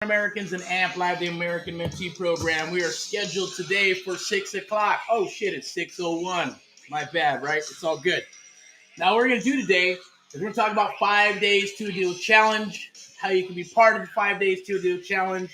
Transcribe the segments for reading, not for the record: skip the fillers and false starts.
Americans and AMP Live, the American Mentee Program. We are scheduled today for 6 o'clock. Oh, shit, it's 6:01. My bad, right? It's all good. Now, what we're going to do today is we're going to talk about 5 days to a deal challenge, how you can be part of the 5 days to a deal challenge,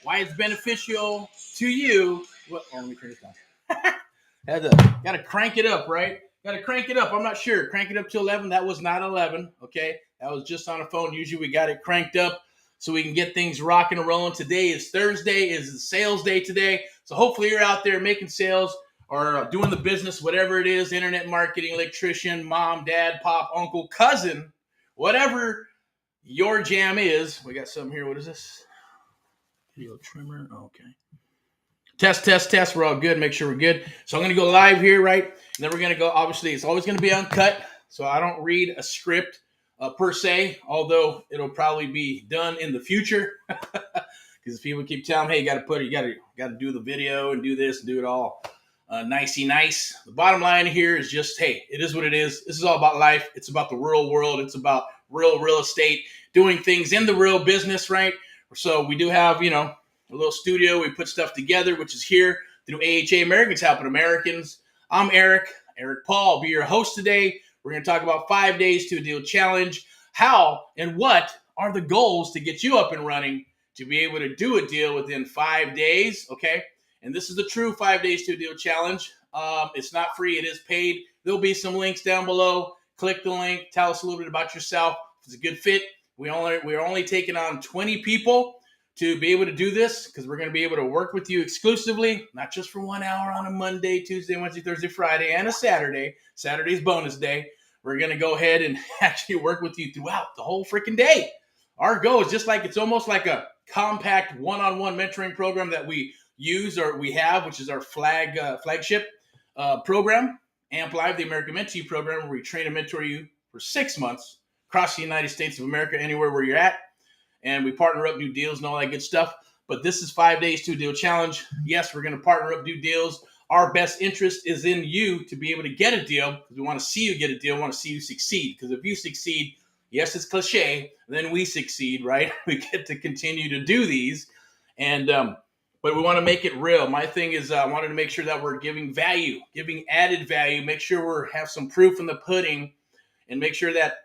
why it's beneficial to you. Let me turn this down. Got to crank it up, right? Got to crank it up. I'm not sure. Crank it up to 11. That was not 11, okay? That was just on a phone. Usually we got it cranked up so we can get things rocking and rolling. Today is Thursday, is sales day today. So hopefully you're out there making sales or doing the business, whatever it is, internet marketing, electrician, mom, dad, pop, uncle, cousin, whatever your jam is. We got something here. What is this? Video trimmer. Okay. Test. We're all good. Make sure we're good. So I'm going to go live here, right? And then we're going to go, obviously, it's always going to be uncut. So I don't read a script per se, although it'll probably be done in the future. Because people keep telling me, hey, you got to do the video and do this and do it all nicey nice. The bottom line here is just, hey, it is what it is. This is all about life. It's about the real world. It's about real estate, doing things in the real business, right? So we do have, a little studio. We put stuff together, which is here through AHA, Americans Helping Americans. I'm Erick Paul. I'll be your host today. We're going to talk about 5 days to a deal challenge. How and what are the goals to get you up and running to be able to do a deal within 5 days, okay? And this is the true 5 days to a deal challenge. It's not free. It is paid. There'll be some links down below. Click the link. Tell us a little bit about yourself. If it's a good fit, we're only taking on 20 people to be able to do this because we're going to be able to work with you exclusively, not just for 1 hour on a Monday, Tuesday, Wednesday, Thursday, Friday, and a Saturday. Saturday's bonus day. We're going to go ahead and actually work with you throughout the whole freaking day. Our goal is it's almost like a compact one-on-one mentoring program that we use or we have, which is our flagship program, AMP Live, the American Mentee Program, where we train and mentor you for 6 months across the United States of America, anywhere where you're at. And we partner up, do deals and all that good stuff. But this is 5 days to a deal challenge. Yes, we're going to partner up, do deals. Our best interest is in you to be able to get a deal because we want to see you get a deal. We want to see you succeed because if you succeed, yes, it's cliche, then we succeed, right? We get to continue to do these. And but we want to make it real. My thing is I wanted to make sure that we're giving value, giving added value, make sure we have some proof in the pudding and make sure that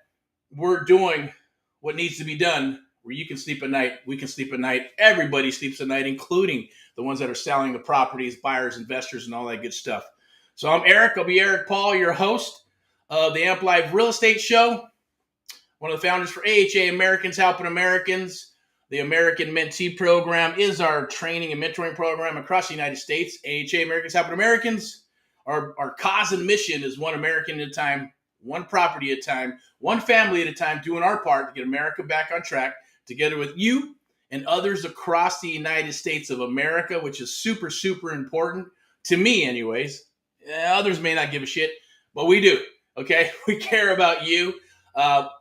we're doing what needs to be done where you can sleep at night, we can sleep at night, everybody sleeps at night, including the ones that are selling the properties, buyers, investors, and all that good stuff. So I'm Erick. I'll be Erick Paul, your host of the AMP Live Real Estate Show, one of the founders for AHA, Americans Helping Americans. The American Mentee Program is our training and mentoring program across the United States. AHA, Americans Helping Americans. Our cause and mission is one American at a time, one property at a time, one family at a time, doing our part to get America back on track, together with you and others across the United States of America, which is super, super important to me anyways. Others may not give a shit, but we do, okay? We care about you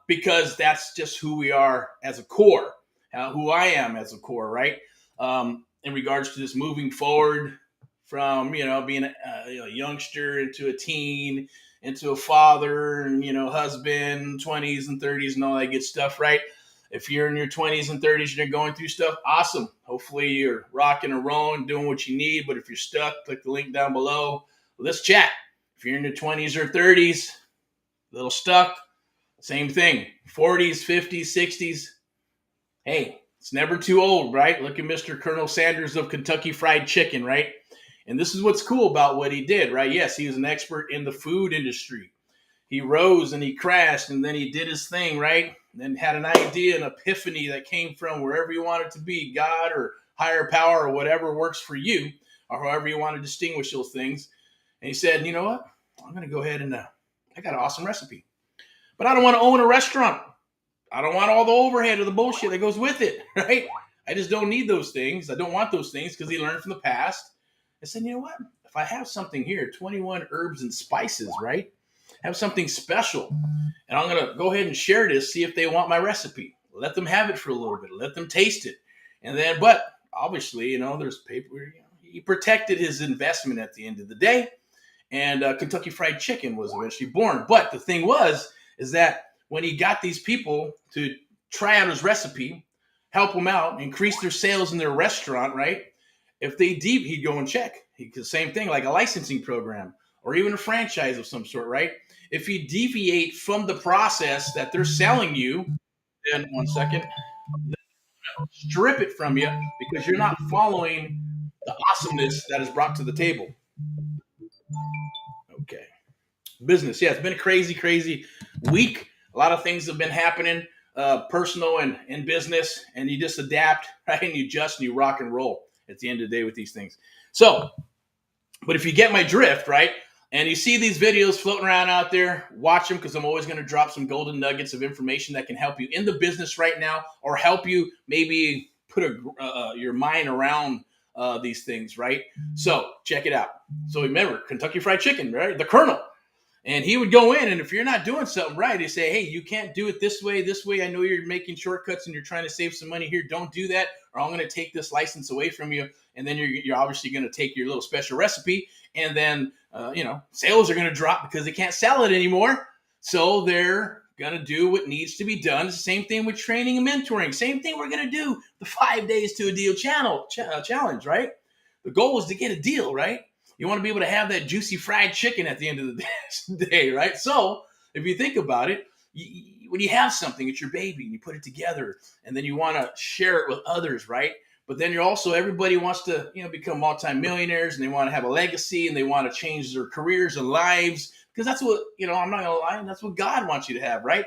because that's just who we are as a core, who I am as a core, right? In regards to this moving forward from, being a youngster into a teen, into a father and, husband, 20s and 30s and all that good stuff, right? If you're in your 20s and 30s and you're going through stuff, awesome. Hopefully you're rocking and rolling, doing what you need. But if you're stuck, click the link down below. Let's chat. If you're in your 20s or 30s, a little stuck, same thing. 40s, 50s, 60s. Hey, it's never too old, right? Look at Mr. Colonel Sanders of Kentucky Fried Chicken, right? And this is what's cool about what he did, right? Yes, he was an expert in the food industry. He rose and he crashed and then he did his thing, right? And then had an idea, an epiphany that came from wherever you want it to be, God or higher power or whatever works for you, or however you want to distinguish those things. And he said, you know what? I'm going to go ahead and I got an awesome recipe. But I don't want to own a restaurant. I don't want all the overhead or the bullshit that goes with it, right? I just don't need those things. I don't want those things because he learned from the past. I said, you know what? If I have something here, 21 herbs and spices, right? Have something special. And I'm going to go ahead and share this, see if they want my recipe. Let them have it for a little bit. Let them taste it. And then, but obviously, there's paper. He protected his investment at the end of the day. And Kentucky Fried Chicken was eventually born. But the thing is that when he got these people to try out his recipe, help them out, increase their sales in their restaurant, right? If they deep, he'd go and check. The same thing, like a licensing program or even a franchise of some sort, right? If you deviate from the process that they're selling you, then 1 second, strip it from you because you're not following the awesomeness that is brought to the table. Okay. Business. Yeah, it's been a crazy, crazy week. A lot of things have been happening, personal and in business, and you just adapt, right? And you adjust and you rock and roll at the end of the day with these things. So, but if you get my drift, right? And you see these videos floating around out there, watch them because I'm always going to drop some golden nuggets of information that can help you in the business right now or help you maybe put your mind around these things, right? So check it out. So remember, Kentucky Fried Chicken, right? The Colonel. And he would go in, and if you're not doing something right, he'd say, hey, you can't do it this way, this way. I know you're making shortcuts and you're trying to save some money here. Don't do that, or I'm going to take this license away from you. And then you're obviously going to take your little special recipe, and then, sales are going to drop because they can't sell it anymore. So they're going to do what needs to be done. It's the same thing with training and mentoring. Same thing we're going to do the 5 days to a deal challenge, right? The goal is to get a deal, right? You want to be able to have that juicy fried chicken at the end of the day, right? So if you think about it, when you have something, it's your baby, and you put it together, and then you want to share it with others, right? But then you're also, everybody wants to, become multimillionaires, and they want to have a legacy, and they want to change their careers and lives, because that's what, I'm not going to lie, that's what God wants you to have, right?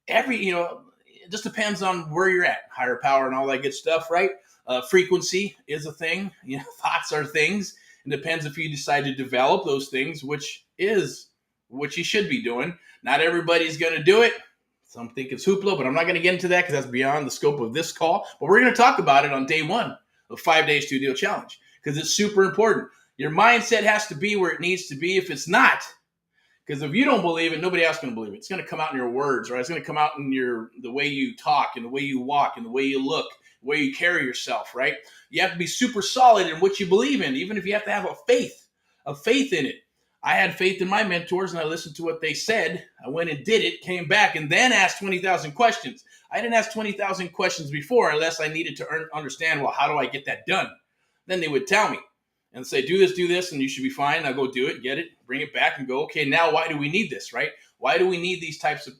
It just depends on where you're at, higher power and all that good stuff, right? Frequency is a thing, thoughts are things. It depends if you decide to develop those things, which is what you should be doing. Not everybody's going to do it. Some think it's hoopla, but I'm not going to get into that because that's beyond the scope of this call. But we're going to talk about it on day 1 of 5 days to a deal challenge because it's super important. Your mindset has to be where it needs to be. If it's not, because if you don't believe it, nobody else is going to believe it. It's going to come out in your words, right? It's going to come out in the way you talk and the way you walk and the way you look, the way you carry yourself, right? You have to be super solid in what you believe in, even if you have to have a faith in it. I had faith in my mentors, and I listened to what they said. I went and did it, came back, and then asked 20,000 questions. I didn't ask 20,000 questions before unless I needed to understand, well, how do I get that done? Then they would tell me and say, do this, and you should be fine. I'll go do it, get it, bring it back, and go, okay, now why do we need this, right? Why do we need these types of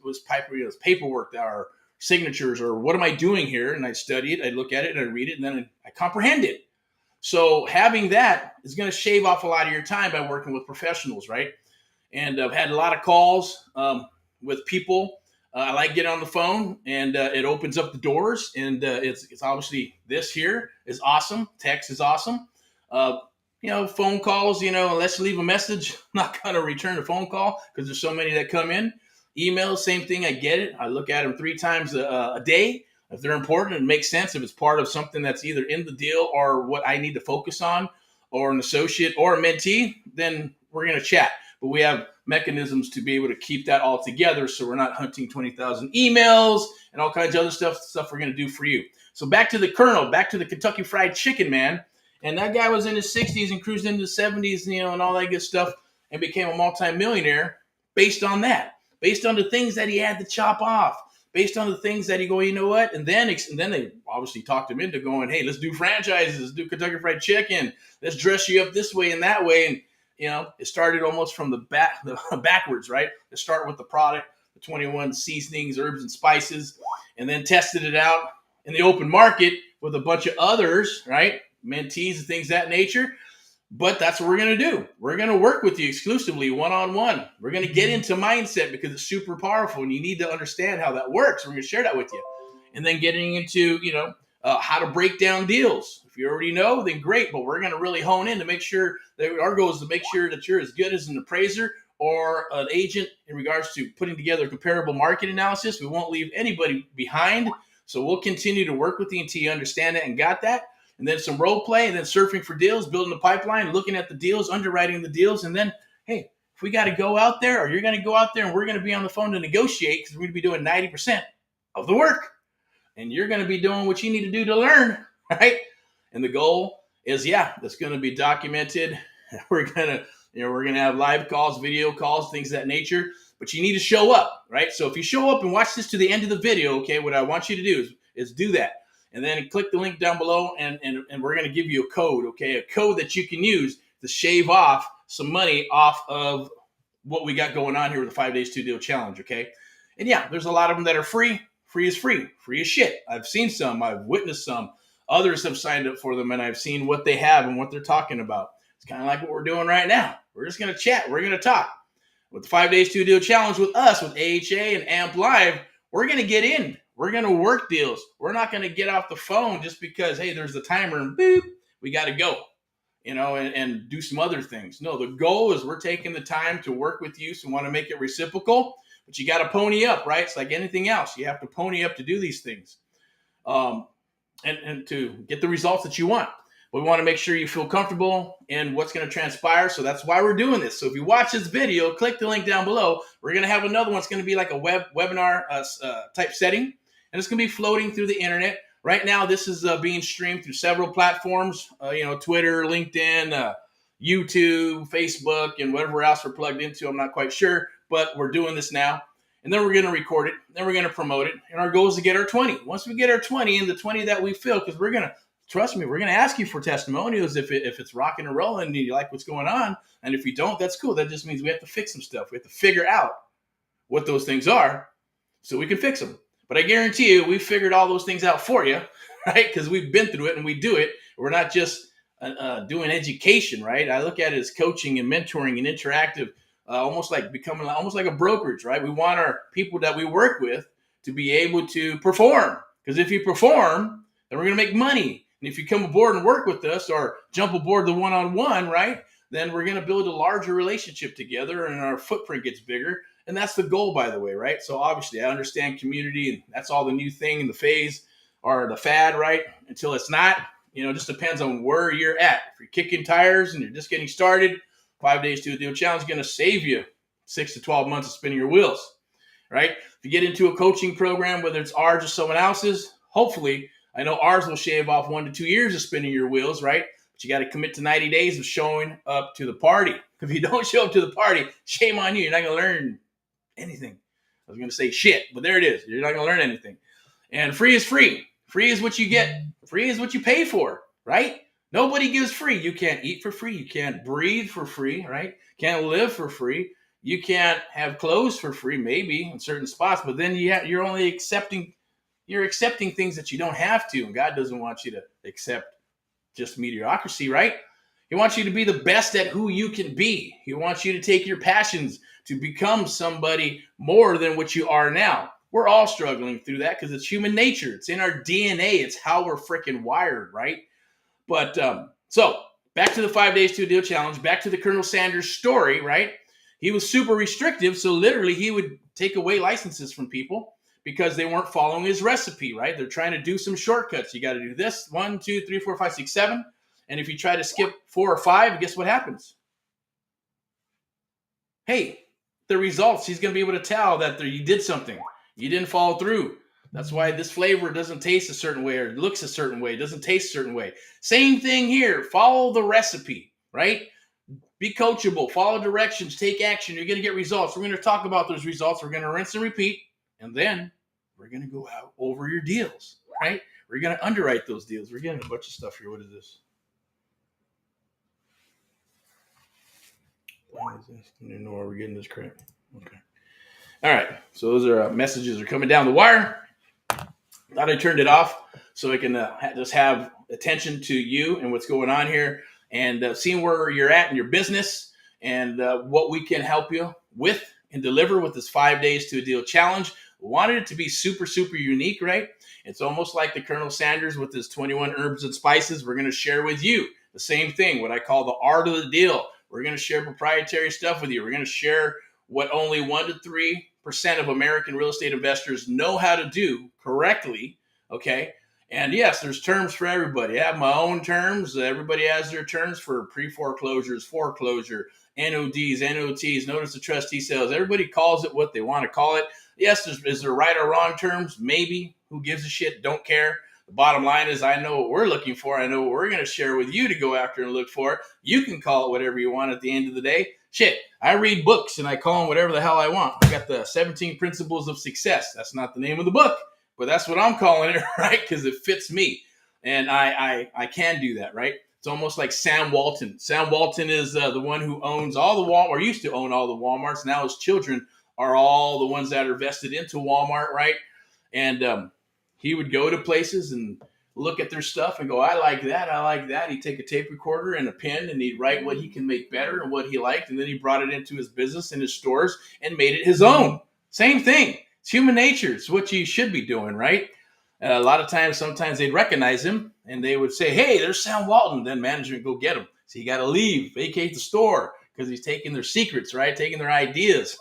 paperwork that are signatures, or what am I doing here? And I study it, I look at it, and I read it, and then I comprehend it. So having that is going to shave off a lot of your time by working with professionals, right? And I've had a lot of calls with people. I like getting on the phone, and it opens up the doors, and it's obviously this here is awesome. Text is awesome. Phone calls, unless you leave a message, I'm not going to return a phone call because there's so many that come in. Emails, same thing. I get it. I look at them 3 times a day. If they're important, it makes sense. If it's part of something that's either in the deal or what I need to focus on, or an associate or a mentee, then we're going to chat. But we have mechanisms to be able to keep that all together so we're not hunting 20,000 emails and all kinds of other stuff we're going to do for you. So back to the Colonel, back to the Kentucky Fried Chicken, man. And that guy was in his 60s and cruised into the 70s, and all that good stuff, and became a multimillionaire based on that, based on the things that he had to chop off, based on the things that he go, you know what? And then they obviously talked him into going, hey, let's do franchises, let's do Kentucky Fried Chicken, let's dress you up this way and that way. And, it started almost from the backwards, right? Let's start with the product, the 21 seasonings, herbs, and spices, and then tested it out in the open market with a bunch of others, right? Mentees and things of that nature. But that's what we're going to do. We're going to work with you exclusively one-on-one. We're going to get into mindset because it's super powerful and you need to understand how that works. We're going to share that with you. And then getting into, how to break down deals. If you already know, then great. But we're going to really hone in to make sure that our goal is to make sure that you're as good as an appraiser or an agent in regards to putting together a comparable market analysis. We won't leave anybody behind. So we'll continue to work with you until you understand that and got that. And then some role play, and then surfing for deals, building the pipeline, looking at the deals, underwriting the deals. And then, hey, if we got to go out there, or you're going to go out there and we're going to be on the phone to negotiate because we're going to be doing 90% of the work. And you're going to be doing what you need to do to learn, right? And the goal is, that's going to be documented. We're going to have live calls, video calls, things of that nature. But you need to show up, right? So if you show up and watch this to the end of the video, okay, what I want you to do is do that. and then click the link down below, and we're going to give you a code, okay? A code that you can use to shave off some money off of what we got going on here with the 5 days 2 deal challenge, okay? And yeah, there's a lot of them that are free. Free is free. Free as shit. I've seen some. I've witnessed some. Others have signed up for them, and I've seen what they have and what they're talking about. It's kind of like what we're doing right now. We're just going to chat. We're going to talk. With the 5 days 2 deal challenge with us, with AHA and AMP Live, we're going to get in. We're going to work deals. We're not going to get off the phone just because, hey, there's the timer and boop, we got to go, and do some other things. No, the goal is we're taking the time to work with you, so we want to make it reciprocal, but you got to pony up, right? It's like anything else. You have to pony up to do these things and to get the results that you want. We want to make sure you feel comfortable in what's going to transpire. So that's why we're doing this. So if you watch this video, click the link down below. We're going to have another one. It's going to be like a webinar type setting. And it's going to be floating through the internet. Right now, this is being streamed through several platforms, Twitter, LinkedIn, YouTube, Facebook, and whatever else we're plugged into. I'm not quite sure, but we're doing this now. And then we're going to record it. Then we're going to promote it. And our goal is to get our 20. Once we get our 20 and the 20 that we fill, because we're going to, trust me, we're going to ask you for testimonials if it's rocking and rolling and you like what's going on. And if you don't, that's cool. That just means we have to fix some stuff. We have to figure out what those things are so we can fix them. But I guarantee you, we figured all those things out for you, right? Because we've been through it and we do it. We're not just doing education, right? I look at it as coaching and mentoring and interactive, almost like becoming almost like a brokerage, right? We want our people that we work with to be able to perform. Because if you perform, then we're going to make money. And if you come aboard and work with us or jump aboard the one-on-one, right, then we're going to build a larger relationship together and our footprint gets bigger. And that's the goal, by the way, right? So obviously I understand community and that's all the new thing in the phase or the fad, right? Until it's not, it just depends on where you're at. If you're kicking tires and you're just getting started, 5 days 2 deal challenge is going to save you 6 to 12 months of spinning your wheels, right? If you get into a coaching program, whether it's ours or someone else's, hopefully, I know ours will shave off 1 to 2 years of spinning your wheels, right? But you got to commit to 90 days of showing up to the party. If you don't show up to the party, shame on you. You're not going to learn anything. I was going to say shit, but there it is. You're not going to learn anything. And free is free. Free is what you get. Free is what you pay for, right? Nobody gives free. You can't eat for free. You can't breathe for free, right? Can't live for free. You can't have clothes for free, maybe in certain spots, but then you're only accepting things that you don't have to, and God doesn't want you to accept just mediocrity, right? He wants you to be the best at who you can be. He wants you to take your passions to become somebody more than what you are now. We're all struggling through that because it's human nature. It's in our DNA. It's how we're freaking wired, right? But so back to the 5 days 2 deal challenge, back to the Colonel Sanders story, right? He was super restrictive, so literally he would take away licenses from people because they weren't following his recipe, right? They're trying to do some shortcuts. You got to do this, 1, 2, 3, 4, 5, 6, 7. And if you try to skip 4 or 5, guess what happens? Hey, the results, he's going to be able to tell that you did something. You didn't follow through. That's why this flavor doesn't taste a certain way or looks a certain way. It doesn't taste a certain way. Same thing here. Follow the recipe, right? Be coachable. Follow directions. Take action. You're going to get results. We're going to talk about those results. We're going to rinse and repeat. And then we're going to go out over your deals, right? We're going to underwrite those deals. We're getting a bunch of stuff here. What is this? What is this? I don't know where we're getting this crap. Okay. All right. So those are messages are coming down the wire. Thought I turned it off so I can just have attention to you and what's going on here and seeing where you're at in your business and what we can help you with and deliver with this 5 days to a deal challenge. We wanted it to be super, super unique, right? It's almost like the Colonel Sanders with his 21 herbs and spices. We're going to share with you the same thing, what I call the art of the deal. We're going to share proprietary stuff with you. We're going to share what only 1 to 3% of American real estate investors know how to do correctly, okay? And yes, there's terms for everybody. I have my own terms. Everybody has their terms for pre-foreclosures, foreclosure, NODs, NOTs, notice of trustee sales. Everybody calls it what they want to call it. Yes, is there right or wrong terms? Maybe. Who gives a shit? Don't care. The bottom line is I know what we're looking for. I know what we're going to share with you to go after and look for. You can call it whatever you want at the end of the day. Shit, I read books and I call them whatever the hell I want. I got the 17 Principles of Success. That's not the name of the book. but that's what I'm calling it, right? Because it fits me, and I can do that, right? It's almost like Sam Walton. Sam Walton is the one who owns all the Walmart, or used to own all the Walmarts. Now his children are all the ones that are vested into Walmart, right? And he would go to places and look at their stuff and go, I like that, I like that. He'd take a tape recorder and a pen and he'd write what he can make better and what he liked. And then he brought it into his business and his stores and made it his own. Same thing. It's human nature. It's what you should be doing, right? A lot of times, sometimes they'd recognize him and they would say, hey, there's Sam Walton. Then management go get him. So you got to leave, vacate the store because he's taking their secrets, right? Taking their ideas.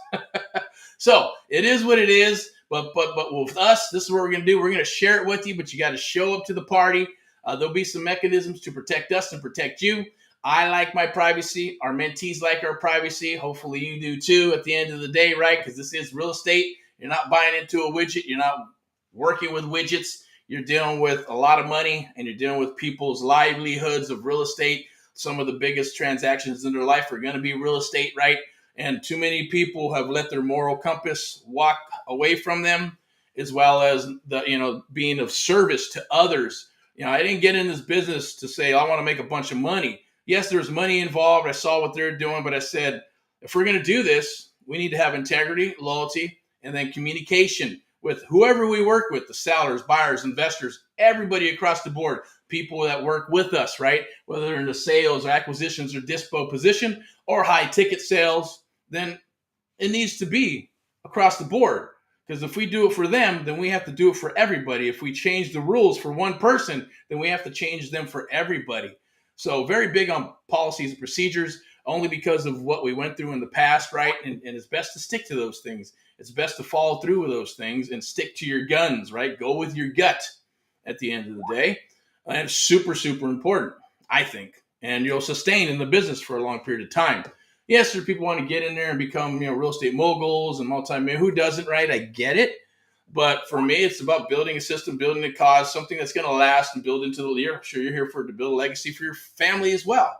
So it is what it is. But with us, this is what we're going to do. We're going to share it with you, but you got to show up to the party. There'll be some mechanisms to protect us and protect you. I like my privacy. Our mentees like our privacy. Hopefully you do too at the end of the day, right? Because this is real estate. You're not buying into a widget. You're not working with widgets. You're dealing with a lot of money and you're dealing with people's livelihoods of real estate. Some of the biggest transactions in their life are going to be real estate, right? And too many people have let their moral compass walk away from them, as well as being of service to others. I didn't get in this business to say, I want to make a bunch of money. Yes, there's money involved. I saw what they're doing, but I said, if we're going to do this, we need to have integrity, loyalty, and then communication with whoever we work with, the sellers, buyers, investors, everybody across the board, people that work with us, right? Whether they're in the sales or acquisitions or dispo position or high ticket sales, then it needs to be across the board. Because if we do it for them, then we have to do it for everybody. If we change the rules for one person, then we have to change them for everybody. So very big on policies and procedures, only because of what we went through in the past, right? And it's best to stick to those things. It's best to follow through with those things and stick to your guns, right? Go with your gut at the end of the day. And it's super, super important, I think. And you'll sustain in the business for a long period of time. Yes, there are people who want to get in there and become, real estate moguls and multi-million. Who doesn't, right? I get it. But for me, it's about building a system, building a cause, something that's going to last and build into the year. I'm sure you're here to build a legacy for your family as well.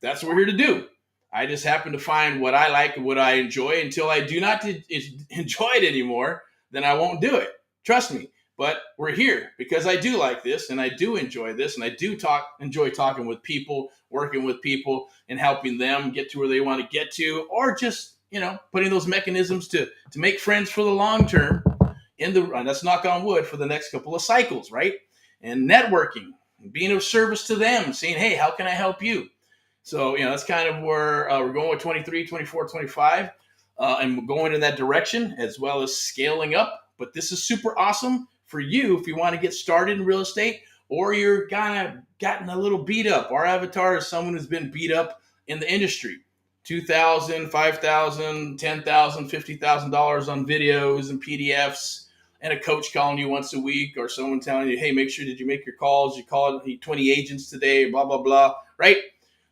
That's what we're here to do. I just happen to find what I like and what I enjoy. Until I do not enjoy it anymore, then I won't do it. Trust me. But we're here because I do like this and I do enjoy this and I do enjoy talking with people, working with people and helping them get to where they want to get to, or just, putting those mechanisms to make friends for the long term let's knock on wood, for the next couple of cycles, right? And networking, and being of service to them, saying, hey, how can I help you? So, that's kind of where we're going with 23, 24, 25, and we're going in that direction as well as scaling up. But this is super awesome for you if you want to get started in real estate, or you're kind of gotten a little beat up. Our avatar is someone who's been beat up in the industry. $2,000, $5,000, $10,000, $50,000 on videos and PDFs, and a coach calling you once a week, or someone telling you, hey, make sure, did you make your calls? You called 20 agents today, blah, blah, blah, right?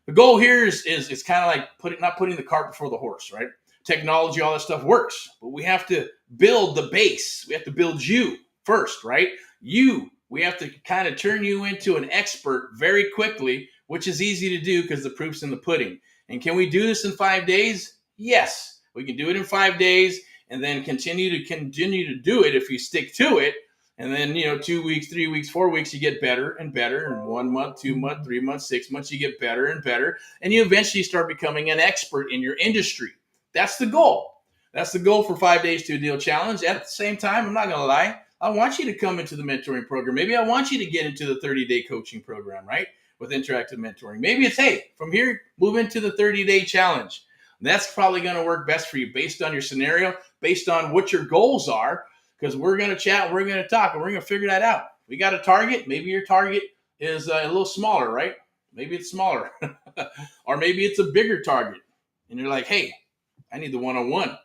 The goal here is kind of like not putting the cart before the horse, right? Technology, all that stuff works, but we have to build the base. We have to build you first, right? We have to kind of turn you into an expert very quickly, which is easy to do because the proof's in the pudding. And can we do this in 5 days? Yes, we can do it in 5 days, and then continue to do it if you stick to it. And then, 2 weeks, 3 weeks, 4 weeks, you get better and better. And 1 month, 2 months, 3 months, 6 months, you get better and better. And you eventually start becoming an expert in your industry. That's the goal. That's the goal for 5 days to a deal challenge. At the same time, I'm not going to lie, I want you to come into the mentoring program. Maybe I want you to get into the 30-day coaching program, right? With interactive mentoring. Maybe it's, hey, from here, move into the 30-day challenge. That's probably going to work best for you based on your scenario, based on what your goals are, because we're going to chat, we're going to talk, and we're going to figure that out. We got a target. Maybe your target is a little smaller, right? Maybe it's smaller. Or maybe it's a bigger target. And you're like, hey, I need the one-on-one,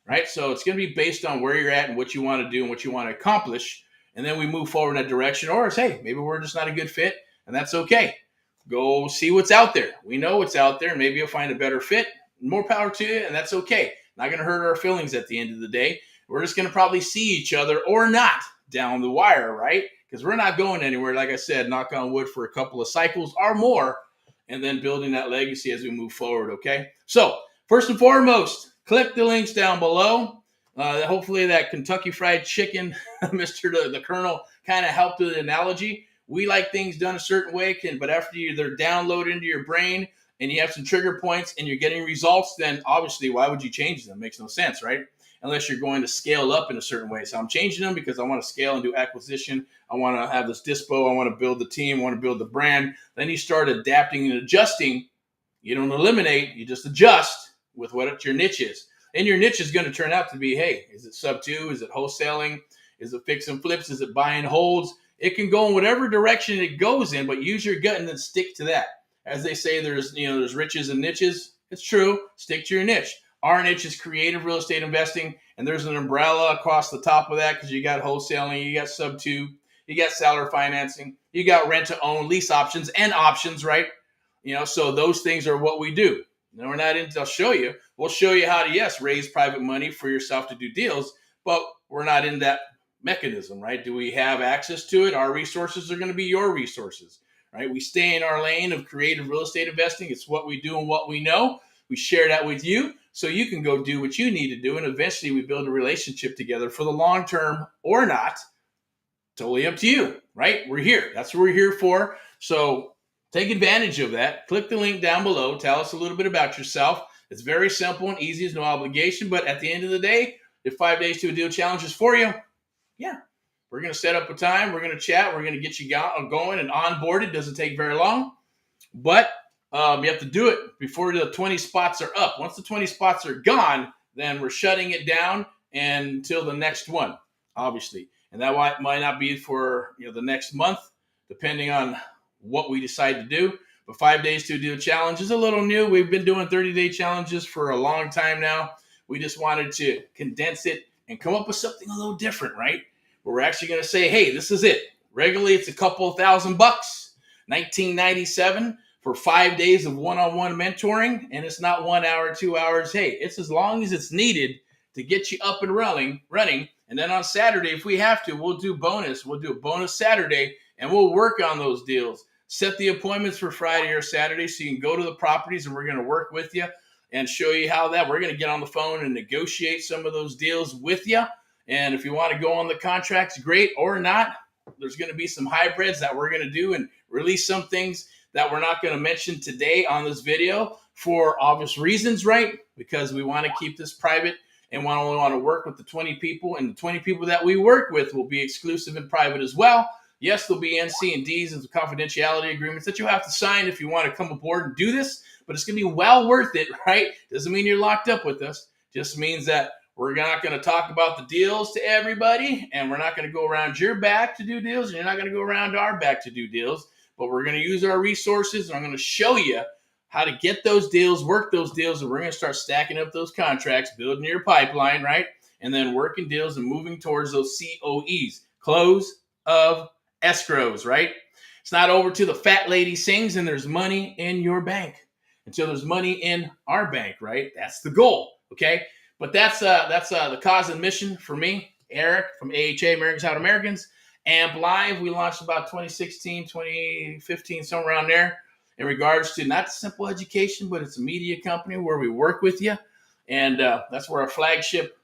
right? So it's going to be based on where you're at and what you want to do and what you want to accomplish. And then we move forward in that direction. Or it's, hey, maybe we're just not a good fit, and that's okay. Go see what's out there. We know what's out there. Maybe you'll find a better fit. More power to you, and that's okay. Not going to hurt our feelings at the end of the day. We're just going to probably see each other or not down the wire, right? Because we're not going anywhere. Like I said, knock on wood, for a couple of cycles or more, and then building that legacy as we move forward, okay? So first and foremost, click the links down below. Hopefully that Kentucky Fried Chicken, Mr. The Colonel, kind of helped with the analogy. We like things done a certain way, but after they're downloaded into your brain and you have some trigger points and you're getting results, then obviously why would you change them? It makes no sense, right? Unless you're going to scale up in a certain way. So I'm changing them because I want to scale and do acquisition. I want to have this dispo. I want to build the team. I want to build the brand. Then you start adapting and adjusting. You don't eliminate, you just adjust with what your niche is. And your niche is going to turn out to be, hey, is it sub two? Is it wholesaling? Is it fix and flips? Is it buy and holds? It can go in whatever direction it goes in, but use your gut and then stick to that. As they say, there's riches and niches. It's true. Stick to your niche. Our niche is creative real estate investing, and there's an umbrella across the top of that because you got wholesaling, you got sub two, you got seller financing, you got rent to own, lease options, and options, right? So those things are what we do. Now, we're not into, I'll show you. We'll show you how to, yes, raise private money for yourself to do deals, but we're not in that mechanism, right? Do we have access to it? Our resources are going to be your resources, right? We stay in our lane of creative real estate investing. It's what we do and what we know. We share that with you so you can go do what you need to do. And eventually we build a relationship together for the long term or not. Totally up to you, right? We're here. That's what we're here for. So take advantage of that. Click the link down below. Tell us a little bit about yourself. It's very simple and easy. It's no obligation. But at the end of the day, if 5 days to a deal challenge is for you, yeah, we're going to set up a time. We're going to chat. We're going to get you going and onboarded. It doesn't take very long. But you have to do it before the 20 spots are up. Once the 20 spots are gone, then we're shutting it down until the next one, obviously. And that might not be for the next month, depending on what we decide to do. But 5 days to a deal challenge is a little new. We've been doing 30-day challenges for a long time now. We just wanted to condense it and come up with something a little different, right? Where we're actually going to say, hey, this is it. Regularly, it's a couple of $1,000, $19.97 for 5 days of one-on-one mentoring. And it's not 1 hour, 2 hours. Hey, it's as long as it's needed to get you up and running. And then on Saturday, if we have to, we'll do bonus. We'll do a bonus Saturday, and we'll work on those deals. Set the appointments for Friday or Saturday so you can go to the properties, and we're going to work with you and show you how that. We're going to get on the phone and negotiate some of those deals with you. And if you want to go on the contracts, great, or not. There's going to be some hybrids that we're going to do and release some things that we're not going to mention today on this video for obvious reasons, right? Because we want to keep this private. And we only want to work with the 20 people, and the 20 people that we work with will be exclusive and private as well. Yes, there'll be NC and Ds and confidentiality agreements that you'll have to sign if you want to come aboard and do this, but it's going to be well worth it, right? Doesn't mean you're locked up with us. Just means that we're not going to talk about the deals to everybody, and we're not going to go around your back to do deals, and you're not going to go around our back to do deals, but we're going to use our resources, and I'm going to show you how to get those deals, work those deals, and we're going to start stacking up those contracts, building your pipeline, right? And then working deals and moving towards those COEs, close of escrows, right? It's not over till the fat lady sings and there's money in your bank. Until there's money in our bank, right? That's the goal, okay? But that's the cause and mission for me, Eric from AHA, Americans How to Americans. AMP Live, we launched about 2016, 2015, somewhere around there. In regards to not simple education, but it's a media company where we work with you. And that's where our flagship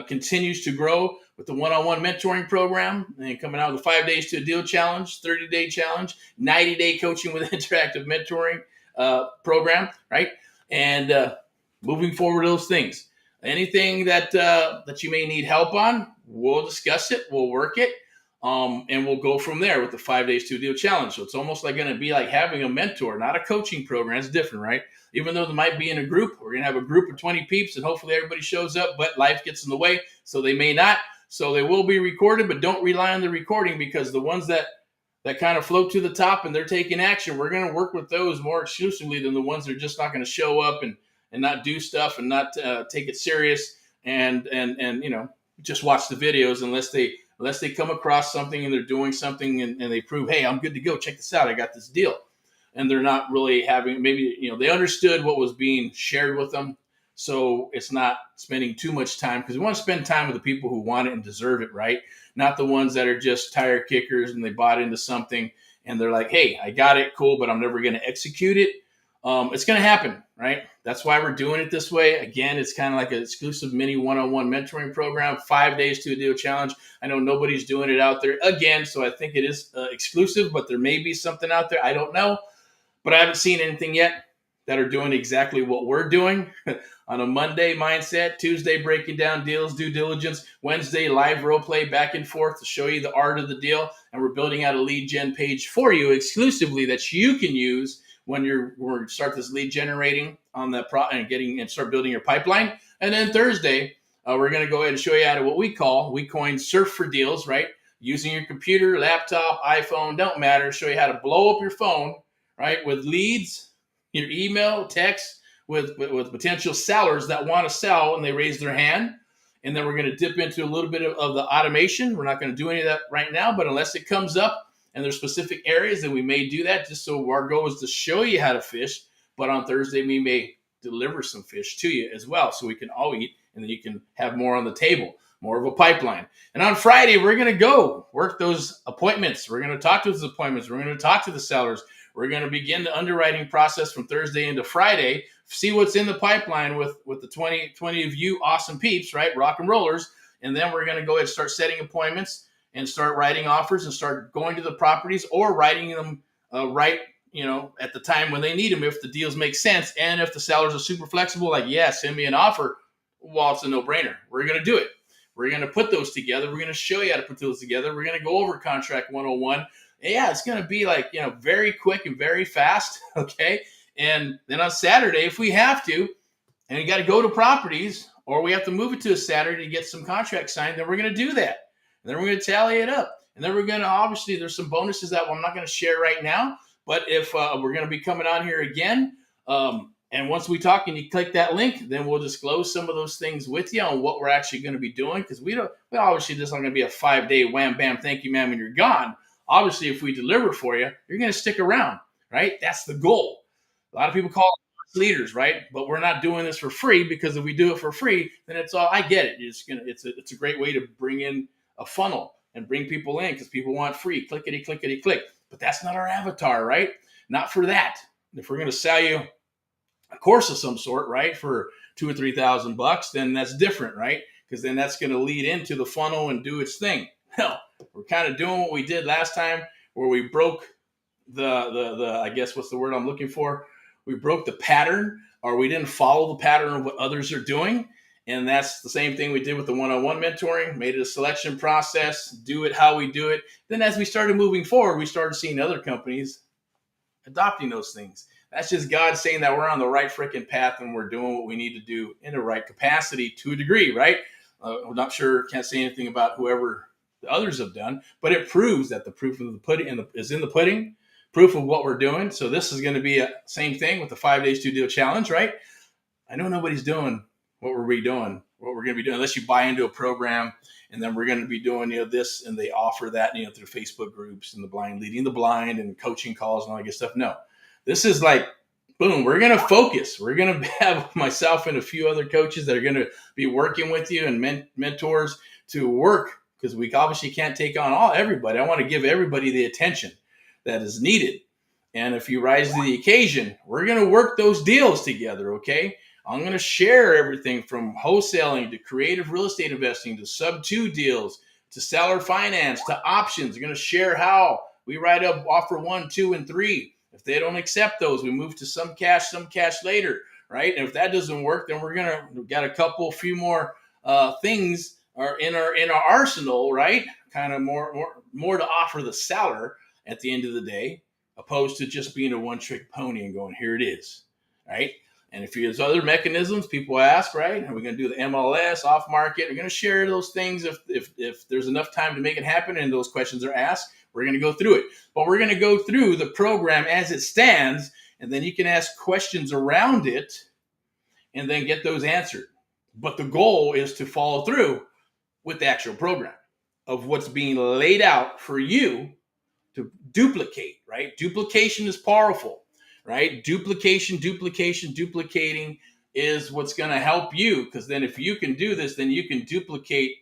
continues to grow with the one-on-one mentoring program and coming out with the 5 days to a deal challenge, 30-day challenge, 90-day coaching with interactive mentoring program, right? And moving forward those things. Anything that you may need help on, we'll discuss it, we'll work it. And we'll go from there with the 5 days to a deal challenge. So it's almost like going to be like having a mentor, not a coaching program. It's different, right? Even though they might be in a group, we're going to have a group of 20 peeps and hopefully everybody shows up, but life gets in the way. So they may not. So they will be recorded, but don't rely on the recording because the ones that kind of float to the top and they're taking action, we're going to work with those more exclusively than the ones that are just not going to show up and not do stuff and not take it serious and just watch the videos unless they come across something and they're doing something and they prove, hey, I'm good to go. Check this out. I got this deal. And they're not really having, maybe, they understood what was being shared with them. So it's not spending too much time because we want to spend time with the people who want it and deserve it, right? Not the ones that are just tire kickers and they bought into something and they're like, hey, I got it, cool, but I'm never going to execute it. It's going to happen, right? That's why we're doing it this way. Again, it's kind of like an exclusive mini one-on-one mentoring program, 5 days to a deal challenge. I know nobody's doing it out there again, so I think it is exclusive, but there may be something out there. I don't know, but I haven't seen anything yet that are doing exactly what we're doing. On a Monday, mindset. Tuesday, breaking down deals, due diligence. Wednesday, live role play back and forth to show you the art of the deal. And we're building out a lead gen page for you exclusively that you can use when we start this lead generating on that and start building your pipeline. And then Thursday, we're going to go ahead and show you how to what we coined surf for deals, right? Using your computer, laptop, iPhone, don't matter. Show you how to blow up your phone, right? With leads, your email, text, with potential sellers that want to sell and they raise their hand. And then we're going to dip into a little bit of the automation. We're not going to do any of that right now, but unless it comes up and there's specific areas, then we may do that, just so our goal is to show you how to fish. But on Thursday, we may deliver some fish to you as well, so we can all eat and then you can have more on the table, more of a pipeline. And on Friday, we're going to go work those appointments. We're going to talk to those appointments. We're going to talk to the sellers. We're going to begin the underwriting process from Thursday into Friday, see what's in the pipeline with the 20 of you awesome peeps, right? Rock and rollers. And then we're going to go ahead and start setting appointments and start writing offers and start going to the properties or writing them at the time when they need them, if the deals make sense. And if the sellers are super flexible, like, yeah, send me an offer, well, it's a no-brainer. We're going to do it. We're going to put those together. We're going to show you how to put those together. We're going to go over Contract 101. Yeah, it's going to be very quick and very fast, okay? And then on Saturday, if we have to, and you got to go to properties, or we have to move it to a Saturday to get some contracts signed, then we're going to do that. And then we're going to tally it up. And then we're going to, obviously, there's some bonuses that I'm not going to share right now, but if we're going to be coming on here again, and once we talk and you click that link, then we'll disclose some of those things with you on what we're actually going to be doing, because obviously this is not going to be a 5-day wham, bam, thank you, ma'am, and you're gone. Obviously, if we deliver for you, you're going to stick around, right? That's the goal. A lot of people call us leaders, right? But we're not doing this for free, because if we do it for free, then it's all, I get it. It's a great way to bring in a funnel and bring people in, because people want free, clickety, clickety, click. But that's not our avatar, right? Not for that. If we're going to sell you a course of some sort, right, for $2,000 or $3,000, then that's different, right? Because then that's going to lead into the funnel and do its thing. No, we're kind of doing what we did last time, where we broke the I guess what's the word I'm looking for? We broke the pattern, or we didn't follow the pattern of what others are doing. And that's the same thing we did with the one-on-one mentoring, made it a selection process, do it how we do it. Then as we started moving forward, we started seeing other companies adopting those things. That's just God saying that we're on the right freaking path and we're doing what we need to do in the right capacity to a degree, right? I'm not sure, can't say anything about whoever the others have done, but it proves that the proof of the pudding is in the pudding, proof of what we're doing. So this is going to be a same thing with the 5 days to deal challenge, right? I know nobody's doing what we're going to be doing, unless you buy into a program, and then we're going to be doing, this, and they offer that, through Facebook groups and the blind leading the blind and coaching calls and all that good stuff. No, this is like, boom, we're going to focus. We're going to have myself and a few other coaches that are going to be working with you and mentors to work, because we obviously can't take on everybody. I want to give everybody the attention that is needed. And if you rise to the occasion, we're going to work those deals together, okay? I'm going to share everything from wholesaling to creative real estate investing to sub-2 deals to seller finance to options. We're going to share how we write up offer 1, 2, and 3. If they don't accept those, we move to some cash later, right? And if that doesn't work, then we've got a few more things are in our arsenal, right? Kind of more to offer the seller at the end of the day, opposed to just being a one-trick pony and going, here it is, right? And if there's other mechanisms, people ask, right? Are we going to do the MLS, off market? We're going to share those things if there's enough time to make it happen and those questions are asked. We're going to go through it. But we're going to go through the program as it stands, and then you can ask questions around it and then get those answered. But the goal is to follow through with the actual program of what's being laid out for you to duplicate, right? Duplication is powerful. Right? Duplicating is what's going to help you, because then if you can do this, then you can duplicate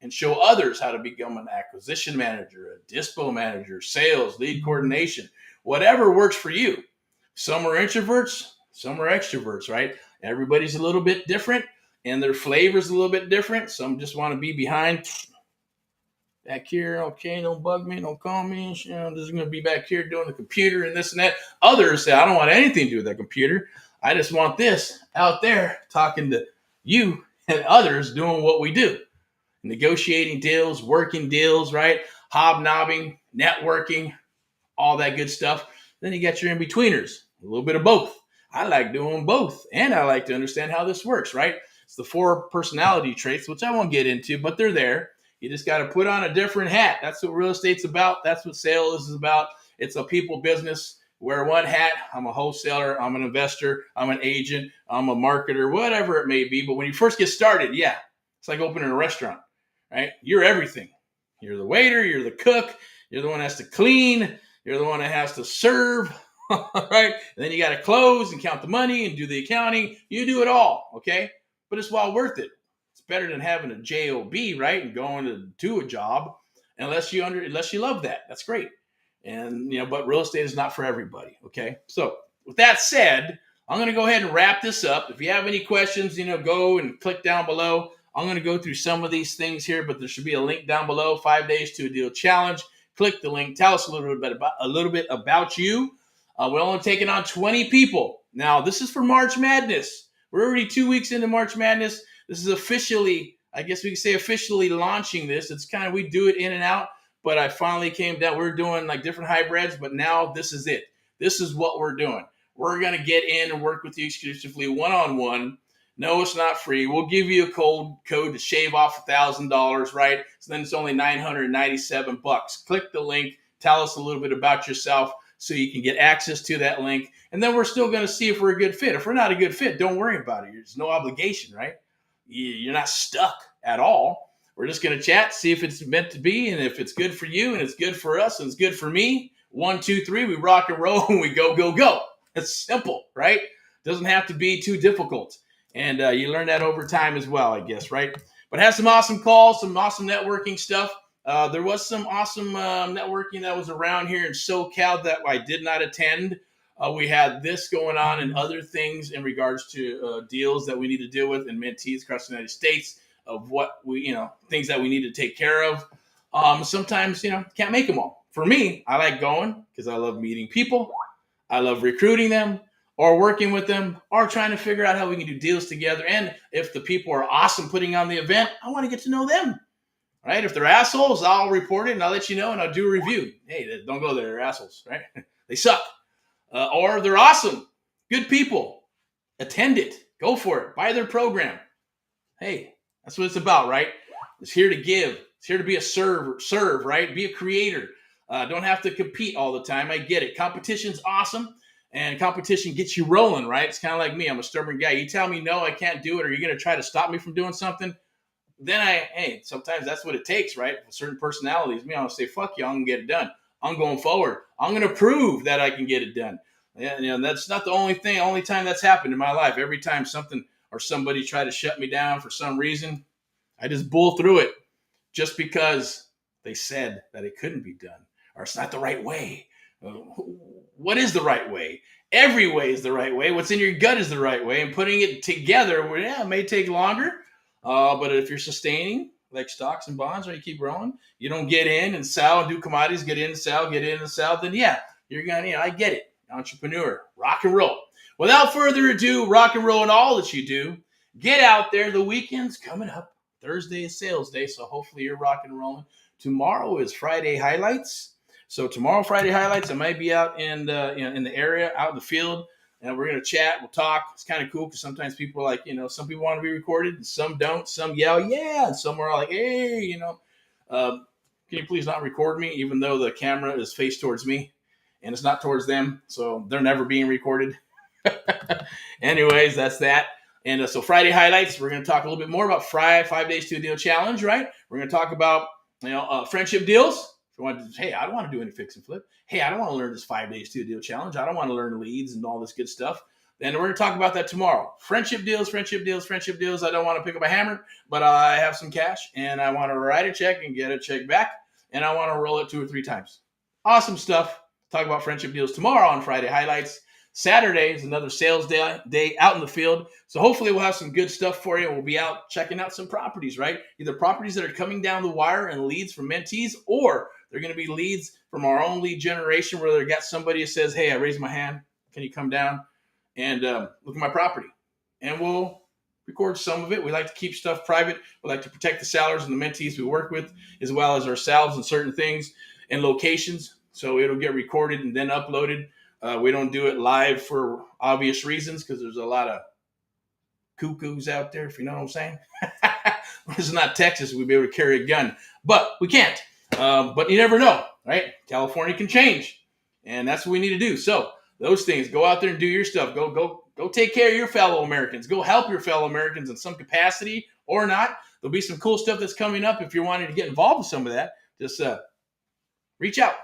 and show others how to become an acquisition manager, a dispo manager, sales, lead coordination, whatever works for you. Some are introverts, some are extroverts, right? Everybody's a little bit different and their flavor's a little bit different. Some just want to be behind back here. Okay, don't bug me, don't call me. You know, this is going to be back here doing the computer and this and that. Others say, I don't want anything to do with that computer. I just want this out there talking to you and others doing what we do. Negotiating deals, working deals, right? Hobnobbing, networking, all that good stuff. Then you got your in-betweeners, a little bit of both. I like doing both, and I like to understand how this works, right? It's the 4 personality traits, which I won't get into, but they're there. You just got to put on a different hat. That's what real estate's about. That's what sales is about. It's a people business. Wear one hat. I'm a wholesaler. I'm an investor. I'm an agent. I'm a marketer, whatever it may be. But when you first get started, yeah, it's like opening a restaurant, right? You're everything. You're the waiter. You're the cook. You're the one that has to clean. You're the one that has to serve, right? And then you got to close and count the money and do the accounting. You do it all, okay? But it's well worth it. It's better than having a job, right? And going to do a job, unless you love that. That's great. And but real estate is not for everybody, okay? So with that said, I'm going to go ahead and wrap this up. If you have any questions, go and click down below. I'm going to go through some of these things here, but there should be a link down below. 5 days to a deal challenge. Click the link. Tell us a little bit about you. We're only taking on 20 people. Now, this is for March Madness. We're already 2 weeks into March Madness. This is officially, I guess we could say officially launching this. It's kind of, we do it in and out, but I finally came down. We're doing like different hybrids, but now this is it. This is what we're doing. We're going to get in and work with you exclusively one-on-one. No, it's not free. We'll give you a code to shave off $1,000, right? So then it's only $997. Click the link. Tell us a little bit about yourself so you can get access to that link. And then we're still going to see if we're a good fit. If we're not a good fit, don't worry about it. There's no obligation, right? You're not stuck at all. We're just going to chat, see if it's meant to be, and if it's good for you and it's good for us and it's good for me. 1, 2, 3, we rock and roll and we go, go, go. It's simple, right? Doesn't have to be too difficult. And you learn that over time as well, I guess, right? But have some awesome calls, some awesome networking stuff. There was some awesome networking that was around here in SoCal that I did not attend. We had this going on and other things in regards to deals that we need to deal with and mentees across the United States of what we, things that we need to take care of. Sometimes, can't make them all. For me, I like going because I love meeting people. I love recruiting them, or working with them, or trying to figure out how we can do deals together. And if the people are awesome putting on the event, I want to get to know them, right? If they're assholes, I'll report it and I'll let you know and I'll do a review. Hey, don't go there, they're assholes, right? They suck. Or they're awesome, good people. Attend it, go for it, buy their program. Hey, that's what it's about, right? It's here to give. It's here to be a serve, right? Be a creator. Don't have to compete all the time. I get it. Competition's awesome. And competition gets you rolling, right? It's kind of like me. I'm a stubborn guy. You tell me, no, I can't do it, or you're going to try to stop me from doing something, then sometimes that's what it takes, right? For certain personalities, me, I'll say, fuck you, I'm going to get it done. I'm going forward. I'm going to prove that I can get it done. And that's not the only time that's happened in my life. Every time something or somebody tried to shut me down for some reason, I just bull through it just because they said that it couldn't be done, or it's not the right way. What is the right way? Every way is the right way. What's in your gut is the right way. And putting it together, it may take longer. But if you're sustaining, like stocks and bonds, or you keep growing, you don't get in and sell and do commodities, get in and sell, then yeah, you're going to, I get it. Entrepreneur, rock and roll. Without further ado, rock and roll in all that you do. Get out there. The weekend's coming up. Thursday is sales day, so hopefully you're rock and rolling. Tomorrow is Friday highlights. So tomorrow, Friday highlights, I might be out in the area, out in the field, and we're going to chat. We'll talk. It's kind of cool because sometimes people are like, some people want to be recorded and some don't. Some yell, yeah, and some are like, hey, can you please not record me, even though the camera is faced towards me and it's not towards them. So they're never being recorded. Anyways, that's that. And so Friday highlights, we're going to talk a little bit more about 5 days to a deal challenge, right? We're going to talk about, friendship deals. Hey, I don't want to do any fix and flip. Hey, I don't want to learn this 5 days to a deal challenge. I don't want to learn leads and all this good stuff. And we're going to talk about that tomorrow. Friendship deals. I don't want to pick up a hammer, but I have some cash and I want to write a check and get a check back. And I want to roll it 2 or 3 times. Awesome stuff. Talk about friendship deals tomorrow on Friday highlights. Saturday is another sales day out in the field. So hopefully we'll have some good stuff for you. We'll be out checking out some properties, right? Either properties that are coming down the wire and leads from mentees, or they're going to be leads from our own lead generation where they've got somebody who says, hey, I raised my hand. Can you come down and look at my property? And we'll record some of it. We like to keep stuff private. We like to protect the sellers and the mentees we work with, as well as ourselves and certain things and locations. So it'll get recorded and then uploaded. We don't do it live for obvious reasons because there's a lot of cuckoos out there, if you know what I'm saying. This is not Texas. We'd be able to carry a gun, but we can't. But you never know, right? California can change, and that's what we need to do. So those things, go out there and do your stuff. Go take care of your fellow Americans. Go help your fellow Americans in some capacity or not. There'll be some cool stuff that's coming up. If you're wanting to get involved with some of that, just reach out.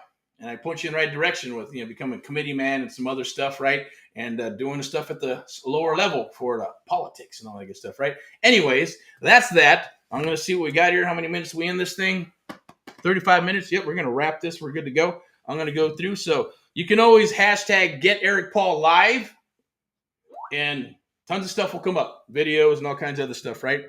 And I point you in the right direction with, becoming a committee man and some other stuff, right? And doing the stuff at the lower level for the politics and all that good stuff, right? Anyways, that's that. I'm going to see what we got here. How many minutes we in this thing? 35 minutes. Yep, we're going to wrap this. We're good to go. I'm going to go through. So you can always hashtag Get Erick Paul Live, and tons of stuff will come up. Videos and all kinds of other stuff, right?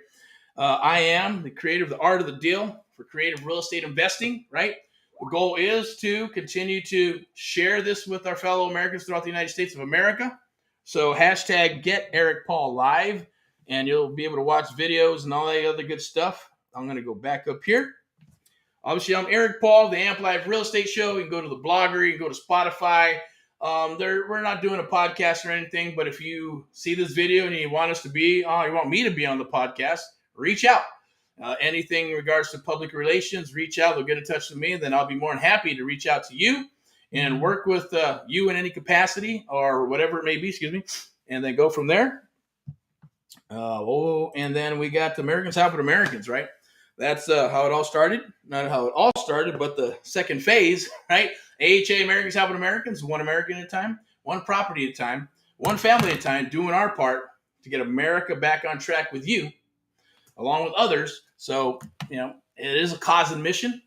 I am the creator of The Art of the Deal for creative real estate investing, right? The goal is to continue to share this with our fellow Americans throughout the United States of America. So hashtag Get Erick Paul Live, and you'll be able to watch videos and all that other good stuff. I'm going to go back up here. Obviously, I'm Erick Paul, the Amp Live Real Estate Show. You can go to the blogger, you can go to Spotify. We're not doing a podcast or anything, but if you see this video and you want us to be, you want me to be on the podcast, reach out. Anything in regards to public relations, reach out. They'll get in touch with me, and then I'll be more than happy to reach out to you and work with you in any capacity or whatever it may be, and then go from there. And then we got Americans Helping Americans, right? That's how it all started. Not how it all started, but the second phase, right? AHA, Americans Helping Americans, one American at a time, one property at a time, one family at a time, doing our part to get America back on track with you, along with others. So, it is a cause and mission,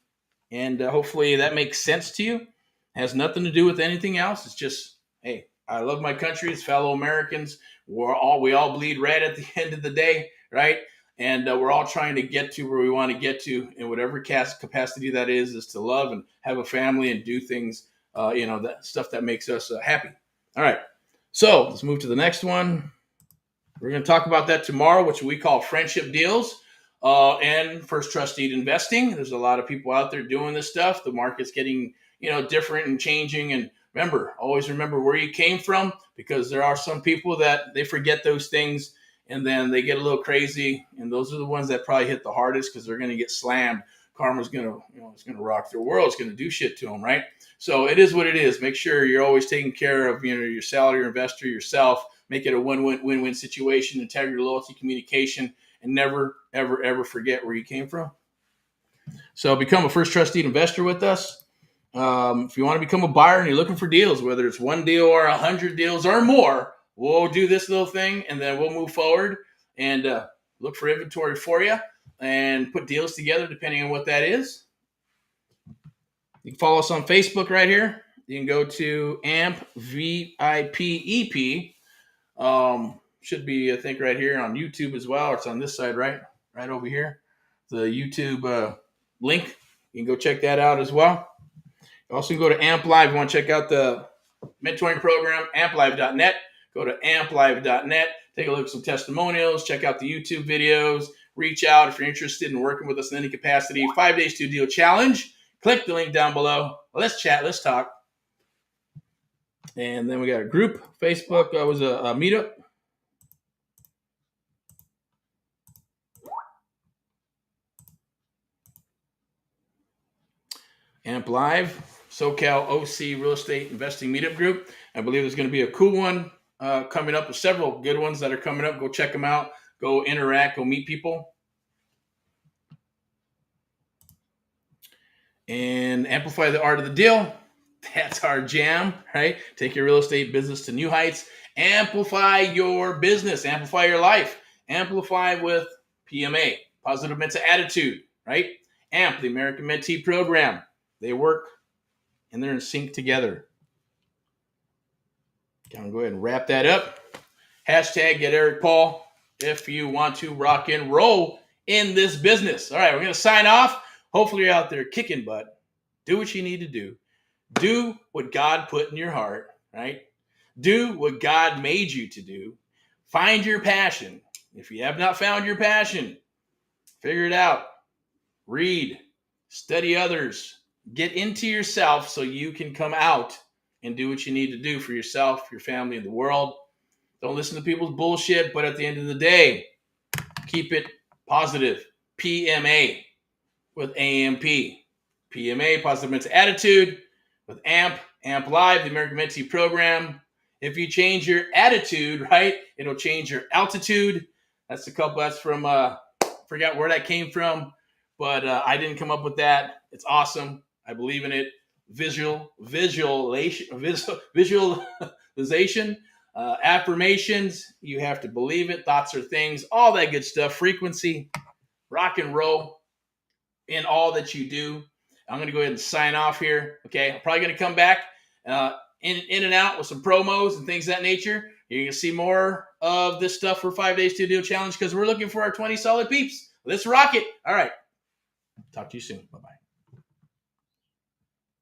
and hopefully that makes sense to you. It has nothing to do with anything else. It's just, hey, I love my country. It's fellow Americans. We all bleed red at the end of the day, right? And we're all trying to get to where we want to get to in whatever capacity that is to love and have a family and do things, that stuff that makes us happy. All right. So let's move to the next one. We're going to talk about that tomorrow, which we call friendship deals and first trust deed investing. There's a lot of people out there doing this stuff. The market's getting, different and changing. And always remember where you came from, because there are some people that they forget those things and then they get a little crazy. And those are the ones that probably hit the hardest because they're going to get slammed. Karma's going to, it's going to rock their world. It's going to do shit to them, right? So it is what it is. Make sure you're always taking care of, your seller, your investor, yourself. Make it a win-win situation, integrity, loyalty, communication, and never, ever, ever forget where you came from. So become a first trust deed investor with us. If you want to become a buyer and you're looking for deals, whether it's one deal or 100 deals or more, we'll do this little thing and then we'll move forward and look for inventory for you and put deals together depending on what that is. You can follow us on Facebook right here. You can go to AMP VIPEP. Should be, I think, right here on YouTube as well. It's on this side, right over here. The YouTube link. You can go check that out as well. You also can go to AMP Live. You want to check out the mentoring program, amplive.net. Go to amplive.net. Take a look at some testimonials. Check out the YouTube videos. Reach out if you're interested in working with us in any capacity. 5 days to deal challenge. Click the link down below. Let's chat. Let's talk. And then we got a group. Facebook was a meetup. AMP Live, SoCal OC Real Estate Investing Meetup Group. I believe there's going to be a cool one coming up. There's several good ones that are coming up. Go check them out. Go interact. Go meet people. And amplify the art of the deal. That's our jam, right? Take your real estate business to new heights. Amplify your business. Amplify your life. Amplify with PMA, Positive Mental Attitude, right? AMP, the American Mentee Program. They work and they're in sync together. I'm gonna go ahead and wrap that up. Hashtag get Erick Paul if you want to rock and roll in this business. All right, we're gonna sign off. Hopefully you're out there kicking butt. Do what you need to do. Do what God put in your heart, right? Do what God made you to do. Find your passion. If you have not found your passion, figure it out. Read, study others, get into yourself so you can come out and do what you need to do for yourself, your family, and the world. Don't listen to people's bullshit, but at the end of the day, keep it positive. PMA with AMP. PMA, positive mental attitude with AMP Live, the American Mentee program. If you change your attitude, right, it'll change your altitude. That's from, forgot where that came from, but I didn't come up with that. It's awesome. I believe in it. Visualization, affirmations. You have to believe it. Thoughts are things, all that good stuff. Frequency, rock and roll in all that you do. I'm going to go ahead and sign off here. Okay, I'm probably going to come back in and out with some promos and things of that nature. You're going to see more of this stuff for 5 Days Studio Challenge because we're looking for our 20 solid peeps. Let's rock it. All right. Talk to you soon. Bye-bye.